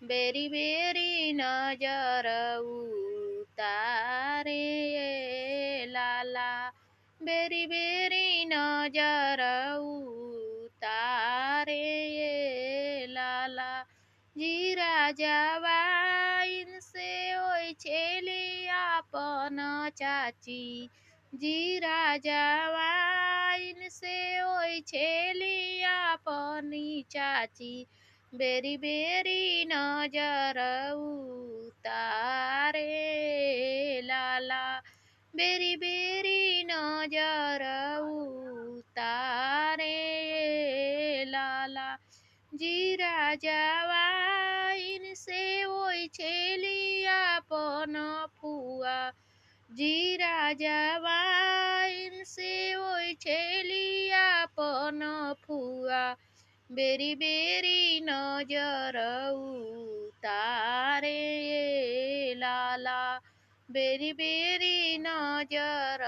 बेरी बेरी नजर उतारे लाला बेरी बेरी नजर उतारे लाला जी राजावा इनसे ओय छेली आपन चाची जी राजावा इनसे ओय छेली आपनी चाची बेरी बेरी नजर उतारे लाला बेरी बेरी नजर उतारे लाला जी राजावा इनसे ओय छेली आपन फुआ जी राजावा इनसे ओय छेली आपन फुआ बेरी बेरी नजर उतारे लाला बेरी बेरी नजर